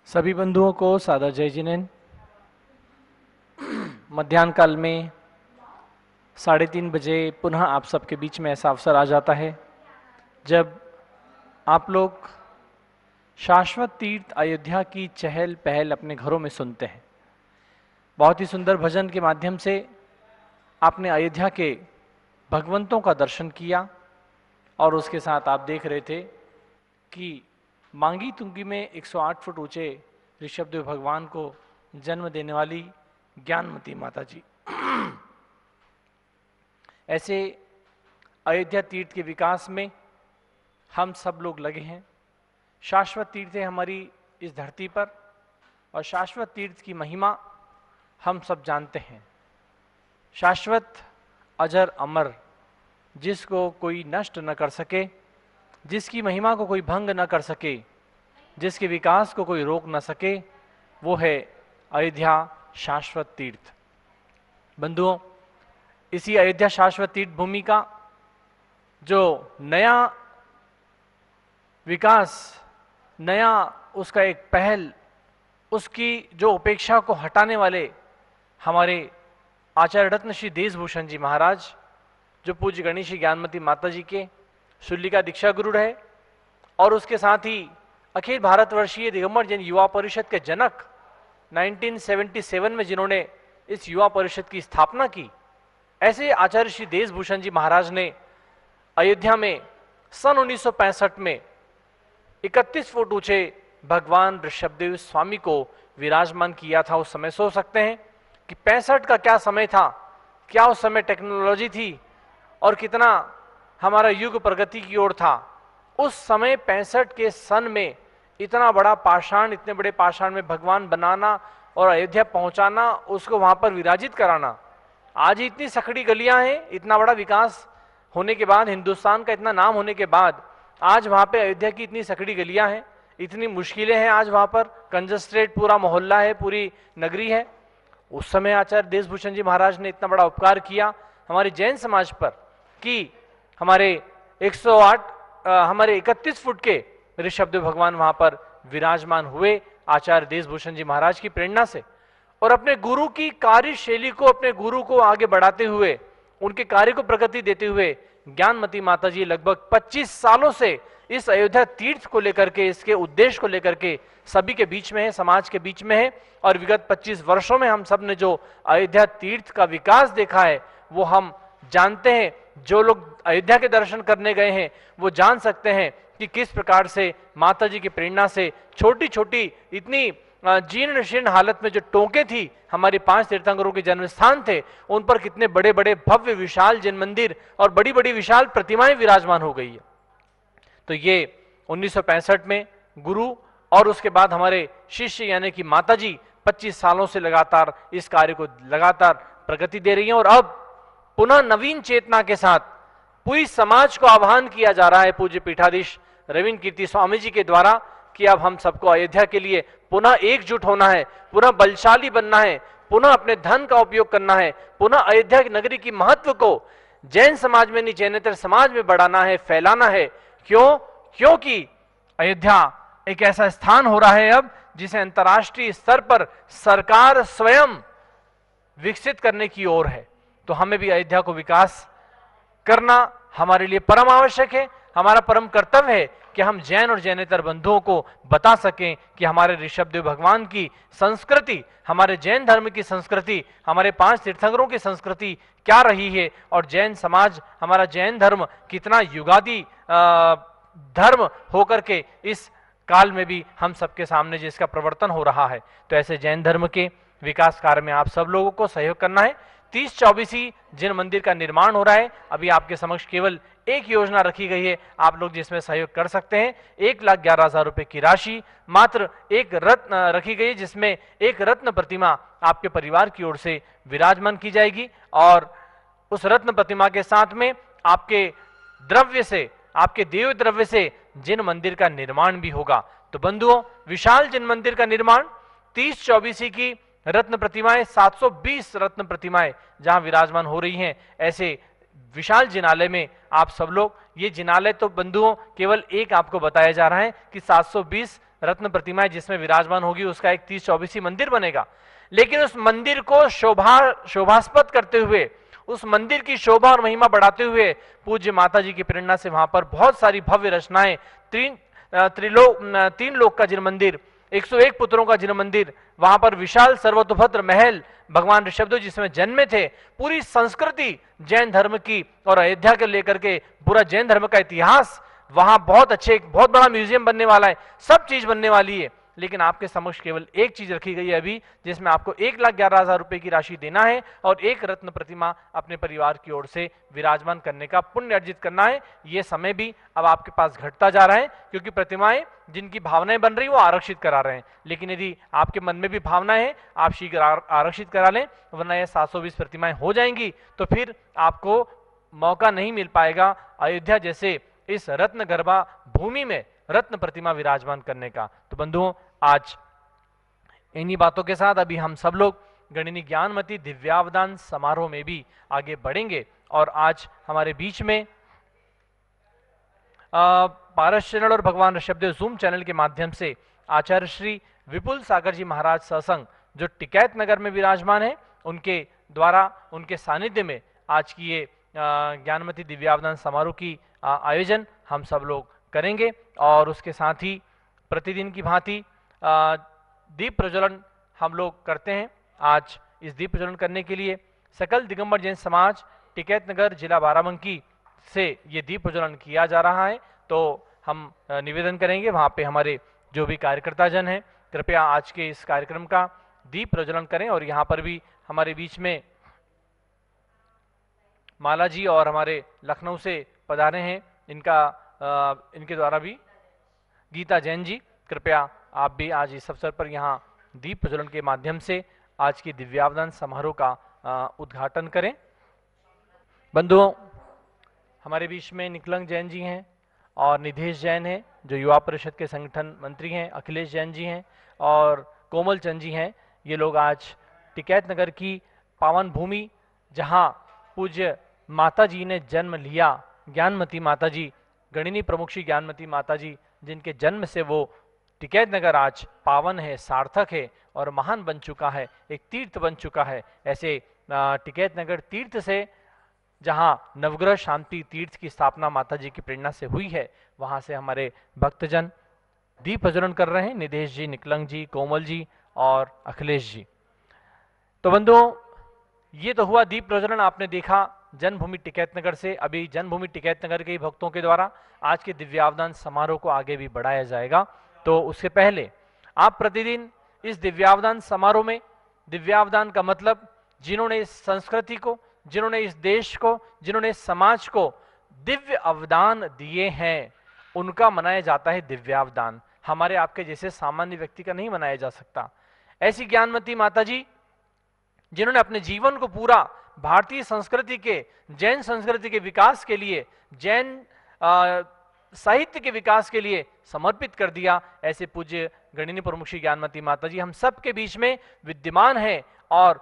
सभी बंधुओं को सादर जय जिनेन्द्र। मध्याह्न काल में 3:30 बजे पुनः आप सबके बीच में ऐसा अवसर आ जाता है जब आप लोग शाश्वत तीर्थ अयोध्या की चहल पहल अपने घरों में सुनते हैं। बहुत ही सुंदर भजन के माध्यम से आपने अयोध्या के भगवंतों का दर्शन किया और उसके साथ आप देख रहे थे कि मांगी तुंगी में 108 फुट ऊंचे ऋषभदेव भगवान को जन्म देने वाली ज्ञानमती माता जी। ऐसे अयोध्या तीर्थ के विकास में हम सब लोग लगे हैं। शाश्वत तीर्थ है हमारी इस धरती पर और शाश्वत तीर्थ की महिमा हम सब जानते हैं। शाश्वत अजर अमर, जिसको कोई नष्ट न कर सके, जिसकी महिमा को कोई भंग न कर सके, जिसके विकास को कोई रोक न सके, वो है अयोध्या शाश्वत तीर्थ। बंधुओं, इसी अयोध्या शाश्वत तीर्थ भूमि का जो नया विकास, नया उसका एक पहल, उसकी जो उपेक्षा को हटाने वाले हमारे आचार्य रत्न श्री देशभूषण जी महाराज, जो पूज्य गणेश ज्ञानमती माता जी के शूलिका दीक्षा गुरु रहे और उसके साथ ही अखिल भारतवर्षीय दिगंबर जैन युवा परिषद के जनक 1977 में जिन्होंने इस युवा परिषद की स्थापना की, ऐसे आचार्य श्री देशभूषण जी महाराज ने अयोध्या में सन 1965 में 31 फुट ऊंचे भगवान ऋषभदेव स्वामी को विराजमान किया था। उस समय सोच सकते हैं कि 65 का क्या समय था, क्या उस समय टेक्नोलॉजी थी और कितना हमारा युग प्रगति की ओर था। उस समय 65 के सन में इतना बड़ा पाषाण, इतने बड़े पाषाण में भगवान बनाना और अयोध्या पहुंचाना, उसको वहां पर विराजित कराना। आज इतनी सकड़ी गलियां हैं, इतना बड़ा विकास होने के बाद, हिंदुस्तान का इतना नाम होने के बाद, आज वहां पे अयोध्या की इतनी सकड़ी गलियां हैं, इतनी मुश्किलें हैं, आज वहां पर कंजस्टेड पूरा मोहल्ला है, पूरी नगरी है। उस समय आचार्य देशभूषण जी महाराज ने इतना बड़ा उपकार किया हमारे जैन समाज पर कि हमारे 108 हमारे 31 फुट के ऋषभदेव भगवान वहां पर विराजमान हुए आचार्य देशभूषण जी महाराज की प्रेरणा से। और अपने गुरु की कार्यशैली को, अपने गुरु को आगे बढ़ाते हुए, उनके कार्य को प्रगति देते हुए ज्ञानमती माता जी लगभग 25 सालों से इस अयोध्या तीर्थ को लेकर के, इसके उद्देश्य को लेकर के सभी के बीच में है, समाज के बीच में है। और विगत 25 वर्षों में हम सब ने जो अयोध्या तीर्थ का विकास देखा है वो हम जानते हैं। जो लोग अयोध्या के दर्शन करने गए हैं वो जान सकते हैं कि किस प्रकार से माता जी की प्रेरणा से छोटी छोटी, इतनी जीर्ण शीर्ण हालत में जो टोंके थी, हमारे 5 तीर्थंकरों के जन्म स्थान थे, उन पर कितने बड़े बड़े भव्य विशाल जैन मंदिर और बड़ी बड़ी विशाल प्रतिमाएं विराजमान हो गई है। तो ये 1965 में गुरु और उसके बाद हमारे शिष्य यानी कि माता जी 25 सालों से लगातार इस कार्य को लगातार प्रगति दे रही हैं। और अब पुनः नवीन चेतना के साथ पूरी समाज को आह्वान किया जा रहा है पूज्य पीठाधीश रविन्द्र कीर्ति स्वामी जी के द्वारा कि अब हम सबको अयोध्या के लिए पुनः एकजुट होना है, पुनः बलशाली बनना है, पुनः अपने धन का उपयोग करना है, पुनः अयोध्या की नगरी की महत्व को जैन समाज में नहीं, जैनेतर समाज में बढ़ाना है, फैलाना है। क्यों? क्योंकि अयोध्या एक ऐसा स्थान हो रहा है अब जिसे अंतर्राष्ट्रीय स्तर पर सरकार स्वयं विकसित करने की ओर है। तो हमें भी अयोध्या को विकास करना हमारे लिए परम आवश्यक है। हमारा परम कर्तव्य है कि हम जैन और जैनेतर बंधुओं को बता सकें कि हमारे ऋषभदेव भगवान की संस्कृति, हमारे जैन धर्म की संस्कृति, हमारे 5 तीर्थंकरों की संस्कृति क्या रही है और जैन समाज, हमारा जैन धर्म कितना युगादि धर्म होकर के इस काल में भी हम सबके सामने जिसका प्रवर्तन हो रहा है। तो ऐसे जैन धर्म के विकास कार्य में आप सब लोगों को सहयोग करना है। 30-24 जैन मंदिर का निर्माण हो रहा है। अभी आपके समक्ष केवल एक योजना रखी गई है, आप लोग जिसमें सहयोग कर सकते हैं। 1,11,000 रुपए की राशि, मात्र एक रत्न रखी गई जिसमें एक रत्न प्रतिमा आपके परिवार की ओर से विराजमान की जाएगी और उस रत्न प्रतिमा के साथ में आपके द्रव्य से, आपके देव द्रव्य से जिन मंदिर का निर्माण भी होगा। तो बंधुओं, विशाल जिन मंदिर का निर्माण, 30-24 की रत्न प्रतिमाएं, 720 रत्न प्रतिमाएं जहां विराजमान हो रही हैं, ऐसे विशाल जिनालय में आप सब लोग, ये जिनालय तो बंधुओं केवल एक आपको बताया जा रहा है कि 720 रत्न प्रतिमाएं जिसमें विराजमान होगी उसका एक 30-24 मंदिर बनेगा। लेकिन उस मंदिर को शोभास्पद करते हुए, उस मंदिर की शोभा और महिमा बढ़ाते हुए पूज्य माता जी की प्रेरणा से वहां पर बहुत सारी भव्य रचनाएं, तीन लोक का जिन मंदिर, 101 पुत्रों का जिन मंदिर, वहां पर विशाल सर्वतोभद्र महल, भगवान ऋषभदेव जिसमें जन्मे थे, पूरी संस्कृति जैन धर्म की और अयोध्या के लेकर के पूरा जैन धर्म का इतिहास, वहां बहुत अच्छे, बहुत बड़ा म्यूजियम बनने वाला है, सब चीज बनने वाली है। लेकिन आपके समक्ष केवल एक चीज रखी गई है अभी, जिसमें आपको 1,11,000 रुपए की राशि देना है और एक रत्न प्रतिमा अपने परिवार की ओर से विराजमान करने का पुण्य अर्जित करना है। यह समय भी अब आपके पास घटता जा रहा है, क्योंकि प्रतिमाएं जिनकी भावनाएं बन रही वो आरक्षित करा रहे हैं। लेकिन यदि आपके मन में भी भावनाएं हैं, आप शीघ्र आरक्षित करा लें, वरना यह 720 प्रतिमाएं हो जाएंगी तो फिर आपको मौका नहीं मिल पाएगा अयोध्या जैसे इस रत्न गर्भा भूमि में रत्न प्रतिमा विराजमान करने का। तो बंधुओं, आज इन्हीं बातों के साथ अभी हम सब लोग गणिनी ज्ञानमती दिव्यावदान समारोह में भी आगे बढ़ेंगे। और आज हमारे बीच में पारस चैनल और भगवान ऋषभदेव जूम चैनल के माध्यम से आचार्य श्री विपुल सागर जी महाराज सत्संग जो टिकैत नगर में विराजमान है, उनके द्वारा, उनके सानिध्य में आज की ये ज्ञानमती दिव्यावदान समारोह की आयोजन हम सब लोग करेंगे। और उसके साथ ही प्रतिदिन की भांति दीप प्रज्वलन हम लोग करते हैं। आज इस दीप प्रज्वलन करने के लिए सकल दिगंबर जैन समाज टिकैत नगर जिला बाराबंकी से ये दीप प्रज्वलन किया जा रहा है। तो हम निवेदन करेंगे वहां पे हमारे जो भी कार्यकर्ता जन हैं, कृपया आज के इस कार्यक्रम का दीप प्रज्वलन करें। और यहाँ पर भी हमारे बीच में माला जी और हमारे लखनऊ से पधारे हैं, इनके द्वारा भी गीता जैन जी, कृपया आप भी आज इस अवसर पर यहाँ दीप प्रज्वलन के माध्यम से आज की दिव्यावदान समारोह का उद्घाटन करें। बंधुओं, हमारे बीच में निकलंग जैन जी हैं और निधेश जैन हैं जो युवा परिषद के संगठन मंत्री हैं, अखिलेश जैन जी हैं और कोमल चंद जी हैं। ये लोग आज टिकैत नगर की पावन भूमि जहाँ पूज्य माता जी ने जन्म लिया, ज्ञानमती माता जी, गणिनी प्रमुख श्री ज्ञानमती माता जी, जिनके जन्म से वो टिकैत नगर आज पावन है, सार्थक है और महान बन चुका है, एक तीर्थ बन चुका है। ऐसे टिकैत नगर तीर्थ से जहां नवग्रह शांति तीर्थ की स्थापना माता जी की प्रेरणा से हुई है, वहां से हमारे भक्तजन दीप प्रज्वलन कर रहे हैं, निधेश जी, निकलंग जी, कोमल जी और अखिलेश जी। तो बंधुओं, ये तो हुआ दीप प्रज्वलन, आपने देखा जन्मभूमि टिकैत नगर से। अभी जन्मभूमि टिकैत नगर के भक्तों के द्वारा आज के दिव्यावदान समारोह को आगे भी बढ़ाया जाएगा। तो उससे पहले आप प्रतिदिन इस दिव्यावदान समारोह में, दिव्यावदान का मतलब जिन्होंने इस संस्कृति को, जिन्होंने इस देश को, जिन्होंने इस समाज को दिव्य अवदान दिए हैं, उनका मनाया जाता है दिव्यावदान। हमारे आपके जैसे सामान्य व्यक्ति का नहीं मनाया जा सकता। ऐसी ज्ञानमती माता जी जिन्होंने अपने जीवन को पूरा भारतीय संस्कृति के, जैन संस्कृति के विकास के लिए, जैन साहित्य के विकास के लिए समर्पित कर दिया, ऐसे पूज्य गणिनी प्रमुख श्री ज्ञानमती माता जी हम सबके बीच में विद्यमान है। और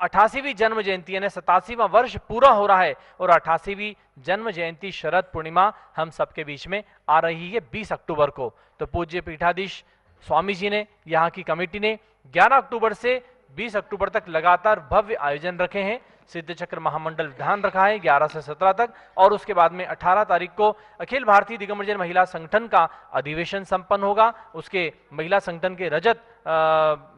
88वीं जन्म जयंती यानी 87वां वर्ष पूरा हो रहा है और 88वीं जन्म जयंती शरद पूर्णिमा हम सबके बीच में आ रही है 20 अक्टूबर को। तो पूज्य पीठाधीश स्वामी जी ने, यहाँ की कमेटी ने 11 अक्टूबर से 20 अक्टूबर तक लगातार भव्य आयोजन रखे हैं। सिद्ध चक्र महामंडल विधान रखा है 11 से 17 तक, और उसके बाद में 18 तारीख को अखिल भारतीय दिगंबर जैन महिला संगठन का अधिवेशन संपन्न होगा। उसके महिला संगठन के रजत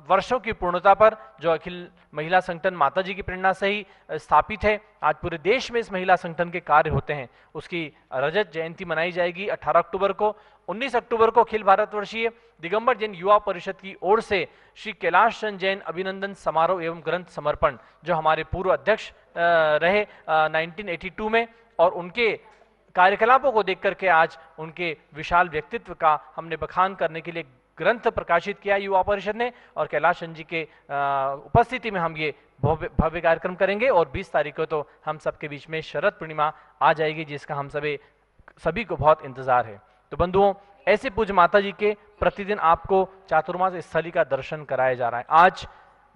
वर्षों की पूर्णता पर, जो अखिल महिला संगठन माता जी की प्रेरणा से ही स्थापित है, आज पूरे देश में इस महिला संगठन के कार्य होते हैं, उसकी रजत जयंती मनाई जाएगी 18 अक्टूबर को। 19 अक्टूबर को अखिल भारतवर्षीय दिगंबर जैन युवा परिषद की ओर से श्री कैलाश चंद जैन अभिनंदन समारोह एवं ग्रंथ समर्पण, जो हमारे पूर्व अध्यक्ष रहे 1982 में, और उनके कार्यकलापों को देख करके आज उनके विशाल व्यक्तित्व का हमने बखान करने के लिए ग्रंथ प्रकाशित किया युवा परिषद ने, और कैलाश चंद जी के उपस्थिति में हम ये भव्य कार्यक्रम करेंगे। और 20 तारीख को तो हम सबके बीच में शरद पूर्णिमा आ जाएगी, जिसका हम सभी को बहुत इंतजार है। तो बंधुओं, ऐसे पूज्य माता जी के प्रतिदिन आपको चातुर्मास स्थली का दर्शन कराया जा रहा है। आज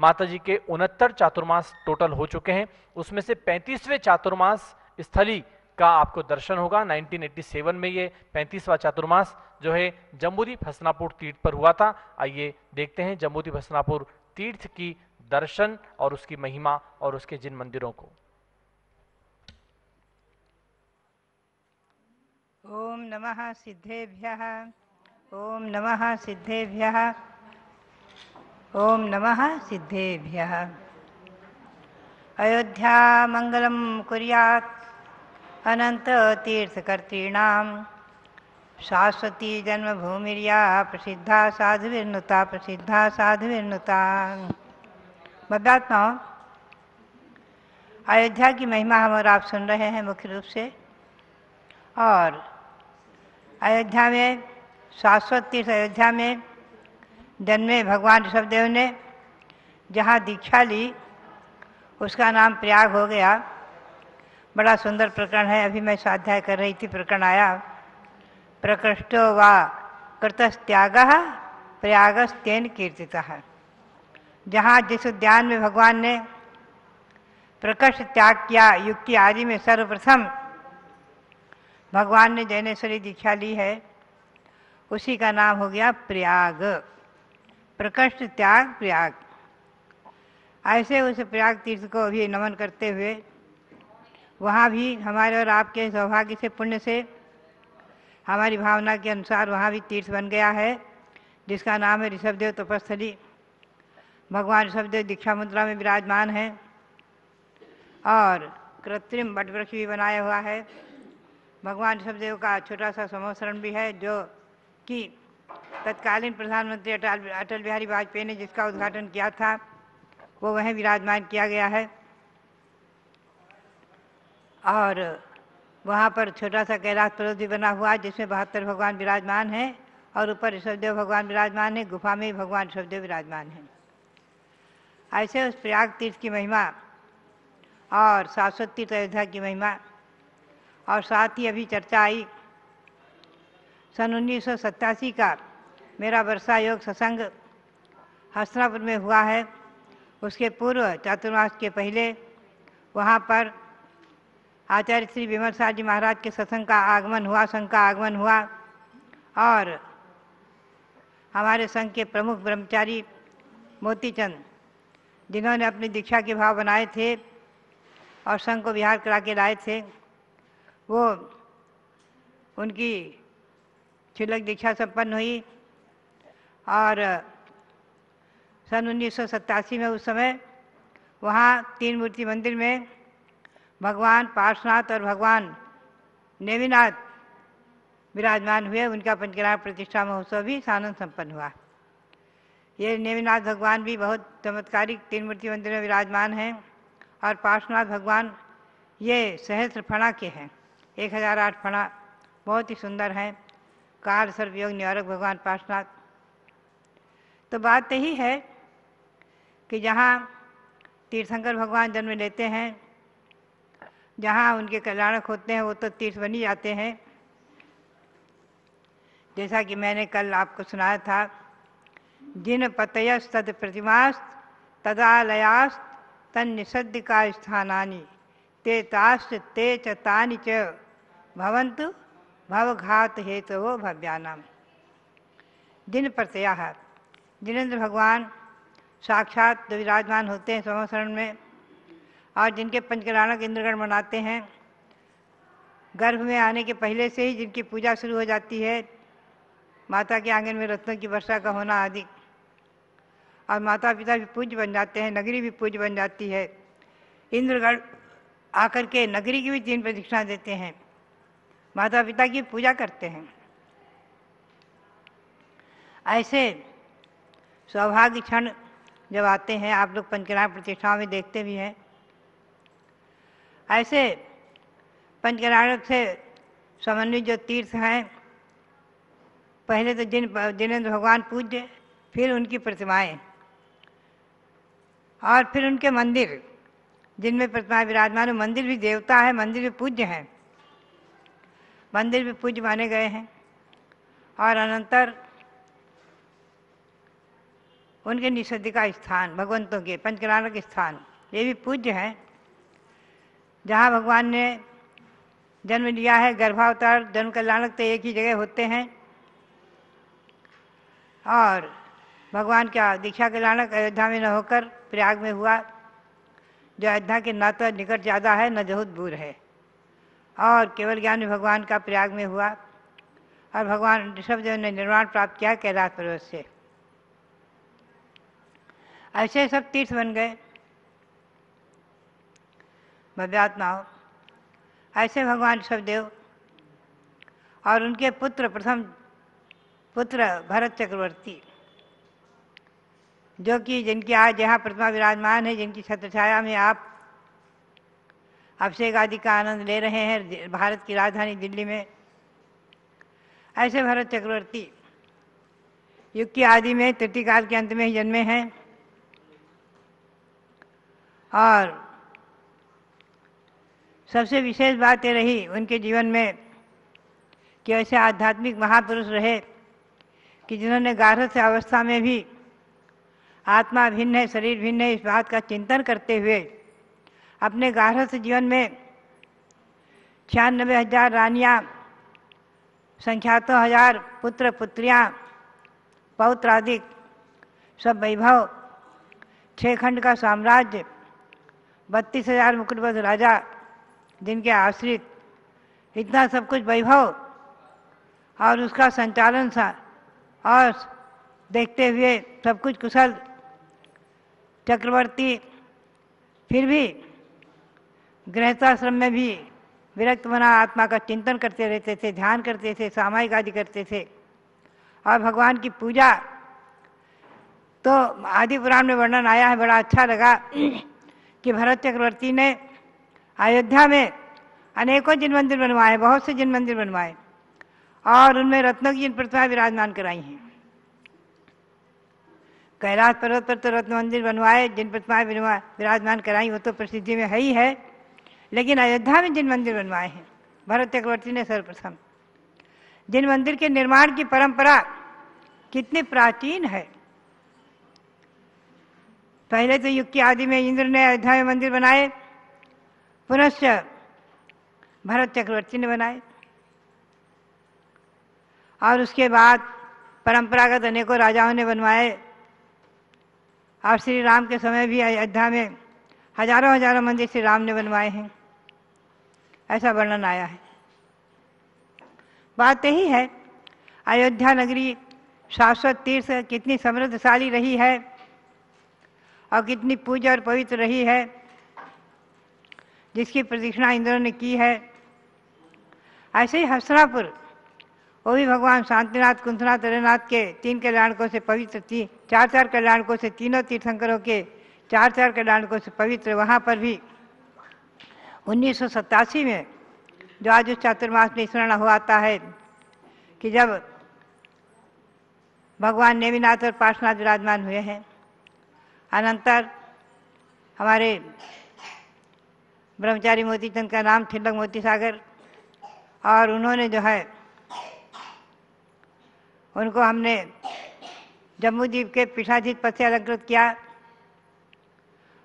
माता जी के 69 चातुर्मास टोटल हो चुके हैं, उसमें से 35वें चातुर्मास स्थली का आपको दर्शन होगा। 1987 में ये 35वां चातुर्मास जो है जम्बूद्वीप हस्तिनापुर तीर्थ पर हुआ था। आइए देखते हैं जम्बूद्वीप हस्तिनापुर तीर्थ की दर्शन और उसकी महिमा और उसके जिन मंदिरों को। ओम नमः सिद्धेभ्यः, ओम नमः सिद्धेभ्यः, ओम नमः सिद्धेभ्यः। अयोध्या मंगलम कुर्यात् अनंत तीर्थकर्तॄणां शाश्वती जन्मभूमिर्या प्रसिद्धा साधुर्नुता, प्रसिद्धा साधुर्नुता। भव्यात्माओं, अयोध्या की महिमा हम और आप सुन रहे हैं मुख्य रूप से। और अयोध्या में शाश्वत तीर्थ अयोध्या में जन्मे भगवान ऋषभदेव ने जहाँ दीक्षा ली उसका नाम प्रयाग हो गया। बड़ा सुंदर प्रकरण है, अभी मैं स्वाध्याय कर रही थी, प्रकरण आया प्रकृष्टो वा कृतस्त्यागः प्रयागस्तेन कीर्तितः। जहाँ जिस उद्यान में भगवान ने प्रकृष्ट त्याग किया, युक्ति आदि में सर्वप्रथम भगवान ने जैनेश्वरी दीक्षा ली है, उसी का नाम हो गया प्रयाग। प्रकृष्ट त्याग प्रयाग। ऐसे उस प्रयाग तीर्थ को अभी नमन करते हुए वहाँ भी हमारे और आपके सौभाग्य से, पुण्य से, हमारी भावना के अनुसार वहाँ भी तीर्थ बन गया है जिसका नाम है ऋषभदेव तपस्थली। भगवान ऋषभदेव दीक्षा मुद्रा में विराजमान हैं और कृत्रिम वटवृक्ष भी बनाया हुआ है। भगवान ऋषभदेव का छोटा सा समोसरण भी है जो कि तत्कालीन प्रधानमंत्री अटल बिहारी वाजपेयी ने जिसका उद्घाटन किया था वो वहीं विराजमान किया गया है। और वहाँ पर छोटा सा कैलाश पर्वत भी बना हुआ है जिसमें 72 भगवान विराजमान हैं और ऊपर ऋषभदेव भगवान विराजमान है। गुफा में भी भगवान ऋषभदेव विराजमान हैं। ऐसे उस प्रयाग तीर्थ की महिमा और शाश्वत तीर्थ अयोध्या की महिमा, और साथ ही अभी चर्चा आई सन 1987 का मेरा वर्षा योग सत्संग हस्तिनापुर में हुआ है। उसके पूर्व चातुर्मास के पहले वहाँ पर आचार्य श्री विमल साह जी महाराज के सत्संग का आगमन हुआ, संघ का आगमन हुआ। और हमारे संघ के प्रमुख ब्रह्मचारी मोतीचंद, जिन्होंने अपनी दीक्षा के भाव बनाए थे और संघ को विहार करा के लाए थे, वो उनकी छिलक दीक्षा संपन्न हुई। और सन 1987 में उस समय वहाँ 3 मूर्ति मंदिर में भगवान पार्श्वनाथ और भगवान नेमिनाथ विराजमान हुए। उनका पंचकराग प्रतिष्ठा महोत्सव भी सानंद संपन्न हुआ। ये नेमिनाथ भगवान भी बहुत चमत्कारिक 3 मूर्ति मंदिर में विराजमान हैं और पार्श्वनाथ भगवान ये सहस्त्र फणा के हैं, 1008 फणा, बहुत ही सुंदर हैं। काल सर्वयोग निवारक भगवान पार्श्वनाथ। तो बात यही है कि जहाँ तीर्थंकर भगवान जन्म लेते हैं, जहाँ उनके कल्याणक होते हैं, वो तो तीर्थ बन ही जाते हैं। जैसा कि मैंने कल आपको सुनाया था, जिन पतयस तद प्रतिमास्त तदालयास्त तन निषद्धिका स्थानानि ते ताश्च ते च तानि च भवन्तु भवघात हेतवो भव्यानाम। जिन प्रत्यय, जिनेन्द्र भगवान साक्षात विराजमान होते हैं समोसरण में और जिनके पंचकराणक इंद्रगण मनाते हैं, गर्भ में आने के पहले से ही जिनकी पूजा शुरू हो जाती है, माता के आंगन में रत्नों की वर्षा का होना आदि, और माता पिता भी पूज्य बन जाते हैं, नगरी भी पूज्य बन जाती है। इंद्रगण आकर के नगरी की भी 3 प्रदक्षिणा देते हैं, माता पिता की पूजा करते हैं। ऐसे सौभाग्य क्षण जब आते हैं, आप लोग पंचकराग प्रतिष्ठाओं में देखते भी हैं, ऐसे पंचकराग से समन्वित जो तीर्थ हैं, पहले तो जिनेन्द्र भगवान पूज्य, फिर उनकी प्रतिमाएं और फिर उनके मंदिर जिनमें प्रतिमाएं विराजमान है। मंदिर भी देवता है, मंदिर भी पूज्य हैं, मंदिर भी पूज्य माने गए हैं। और अनंतर उनके निषद्धिका स्थान, भगवंतों के पंचकराणक स्थान, ये भी पूज्य हैं। जहाँ भगवान ने जन्म लिया है। गर्भावतार जन्म कल्याणक तो एक ही जगह होते हैं, और भगवान का दीक्षा कल्याणक अयोध्या में न होकर प्रयाग में हुआ, जो अयोध्या के न तो निकट ज़्यादा है न बहुत दूर है, और केवल ज्ञान भगवान का प्रयाग में हुआ। और भगवान ऋषभदेव ने निर्वाण प्राप्त किया कैलाश पर्वत से। ऐसे सब तीर्थ बन गए भव्यात्माओं। ऐसे भगवान ऋषभदेव और उनके पुत्र, प्रथम पुत्र भरत चक्रवर्ती, जो कि जिनकी आज यहाँ प्रतिमा विराजमान है, जिनकी छत्रछाया में आप अभिषेक आदि का आनंद ले रहे हैं भारत की राजधानी दिल्ली में। ऐसे भरत चक्रवर्ती युग की आदि में, तृतीय काल के अंत में ही जन्मे हैं, और सबसे विशेष बात ये रही उनके जीवन में कि ऐसे आध्यात्मिक महापुरुष रहे कि जिन्होंने गार्हस्थ अवस्था में भी आत्मा भिन्न है, शरीर भिन्न है, इस बात का चिंतन करते हुए अपने गार्हस्थ जीवन में 96,000 रानियाँ, संख्यातों हजार पुत्र पुत्रियाँ, पौत्र आदि सब वैभव, 6 खंड का साम्राज्य, 32,000 मुकुटबद्ध राजा जिनके आश्रित, इतना सब कुछ वैभव और उसका संचालन सा और देखते हुए सब कुछ कुशल चक्रवर्ती फिर भी गृहस्थाश्रम में भी विरक्त बना आत्मा का चिंतन करते रहते थे, ध्यान करते थे, सामायिक आदि करते थे। और भगवान की पूजा तो आदि पुराण में वर्णन आया है, बड़ा अच्छा लगा कि भरत चक्रवर्ती ने अयोध्या में अनेकों जिन मंदिर बनवाए, बहुत से जिन मंदिर बनवाए, और उनमें रत्नों की जिन प्रतिमाएं विराजमान कराई हैं। कैलाश पर्वत पर तो रत्न मंदिर बनवाए, जिन प्रतिमाएं विराजमान कराई वो तो प्रसिद्धि में है ही है, लेकिन अयोध्या में जिन मंदिर बनवाए हैं भरत चक्रवर्ती ने सर्वप्रथम। जिन मंदिर के निर्माण की परंपरा कितनी प्राचीन है। पहले तो युग की आदि में इंद्र ने अयोध्या में मंदिर बनाए, पुनश्च भरत चक्रवर्ती ने बनाए, और उसके बाद परंपरागत अनेकों राजाओं ने बनवाए, और श्री राम के समय भी अयोध्या में हजारों हजारों मंदिर श्री राम ने बनवाए हैं, ऐसा वर्णन आया है। बात यही है, अयोध्या नगरी शाश्वत तीर्थ कितनी समृद्धशाली रही है और कितनी पूज्य और पवित्र रही है, जिसकी प्रदक्षिणा इंद्रों ने की है। ऐसे ही हस्तिनापुर, वो भी भगवान शांतिनाथ, कुंथनाथ, हरिनाथ के 3 कल्याणकों से पवित्र थी, 4 कल्याणकों से, तीनों तीर्थंकरों के 4 कल्याणकों से पवित्र। वहाँ पर भी 1987 में, जो आज उस चातुर्मास में स्मरण हुआ आता है कि जब भगवान नेमिनाथ और पार्श्वनाथ विराजमान हुए हैं, अनंतर हमारे ब्रह्मचारी मोतीचंद का नाम थिलक मोती सागर, और उन्होंने जो है उनको हमने जम्बूद्वीप के पीठाधीश पद से अलंकृत किया,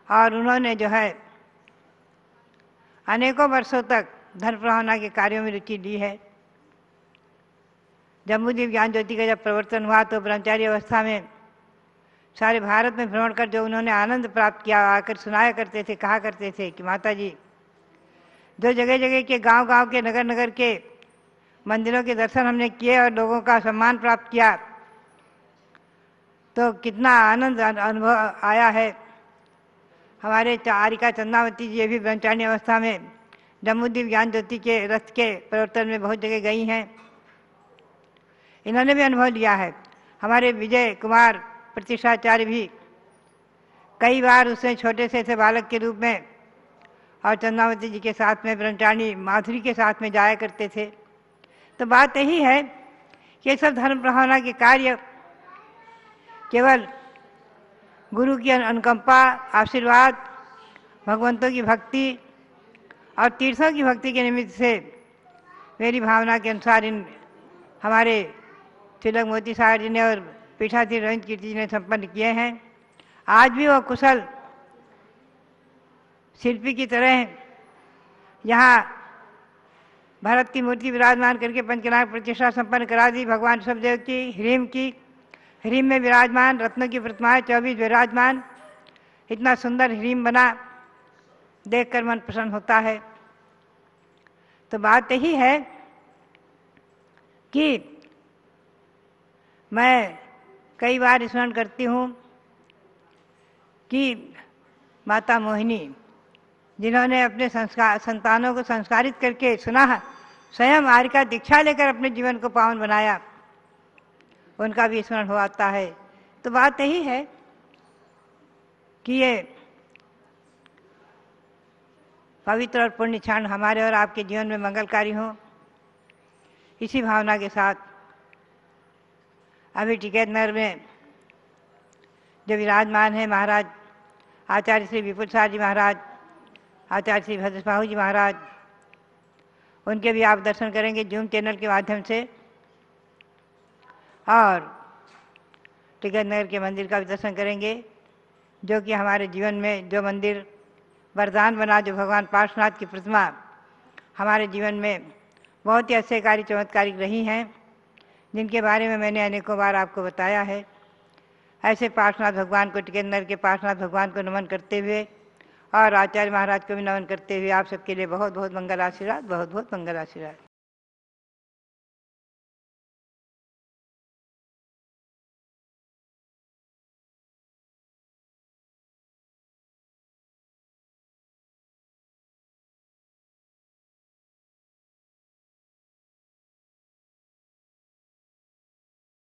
और उन्होंने जो है अनेकों वर्षों तक धर्म प्रभावना के कार्यों में रुचि ली है। जम्बूद्वीप ज्ञान ज्योति का जब प्रवर्तन हुआ तो ब्रह्मचारी अवस्था में सारे भारत में भ्रमण कर जो उन्होंने आनंद प्राप्त किया, आकर सुनाया करते थे, कहा करते थे कि माता जी, जो जगह जगह के गांव-गांव के, नगर नगर के मंदिरों के दर्शन हमने किए और लोगों का सम्मान प्राप्त किया, तो कितना आनंद अनुभव आया है। हमारे आरिका चंद्रावती जी भी ब्रह्मचारिणी अवस्था में जम्बूद्वीप ज्ञान ज्योति के रथ के प्रवर्तन में बहुत जगह गई हैं, इन्होंने भी अनुभव लिया है। हमारे विजय कुमार प्रतिष्ठाचार्य भी कई बार उसमें छोटे से बालक के रूप में और चंद्रावती जी के साथ में, ब्रह्मचारिणी माधुरी के साथ में जाया करते थे। तो बात यही है कि ये सब धर्म प्रभावना के कार्य केवल गुरु की अनुकंपा, आशीर्वाद, भगवंतों की भक्ति और तीर्थों की भक्ति के निमित्त से मेरी भावना के अनुसार इन हमारे तिलक मोती सागर जी ने और पीठाधीश रविंद्र कीर्ति जी ने संपन्न किए हैं। आज भी वो कुशल शिल्पी की तरह यहाँ भरत की मूर्ति विराजमान करके पंचनाग प्रतिष्ठा संपन्न करा दी भगवान ऋषभदेव की। ह्रीम में विराजमान रत्नों की प्रतिमाएं 24 विराजमान। इतना सुंदर ह्रीम बना, देखकर मन प्रसन्न होता है। तो बात यही है कि मैं कई बार स्मरण करती हूँ कि माता मोहिनी, जिन्होंने अपने संतानों को संस्कारित करके सुना, स्वयं आर्य का दीक्षा लेकर अपने जीवन को पावन बनाया, उनका भी स्मरण हो आता है। तो बात यही है कि ये पवित्र और पुण्य क्षण हमारे और आपके जीवन में मंगलकारी हों। इसी भावना के साथ अभी टिकैत नगर में जो विराजमान है महाराज आचार्य श्री विपुल सार जी महाराज, आचार्य श्री भद्रसाहू जी महाराज, उनके भी आप दर्शन करेंगे जूम चैनल के माध्यम से। और टिकैत नगर के मंदिर का भी दर्शन करेंगे, जो कि हमारे जीवन में जो मंदिर वरदान बना, जो भगवान पार्श्वनाथ की प्रतिमा हमारे जीवन में बहुत ही आश्चर्यकारी चमत्कारिक रही हैं, जिनके बारे में मैंने अनेकों बार आपको बताया है। ऐसे पार्श्वनाथ भगवान को, टिकैत नगर के पार्श्वनाथ भगवान को नमन करते हुए और आचार्य महाराज को भी नमन करते हुए आप सबके लिए बहुत बहुत मंगल आशीर्वाद, बहुत बहुत मंगल आशीर्वाद।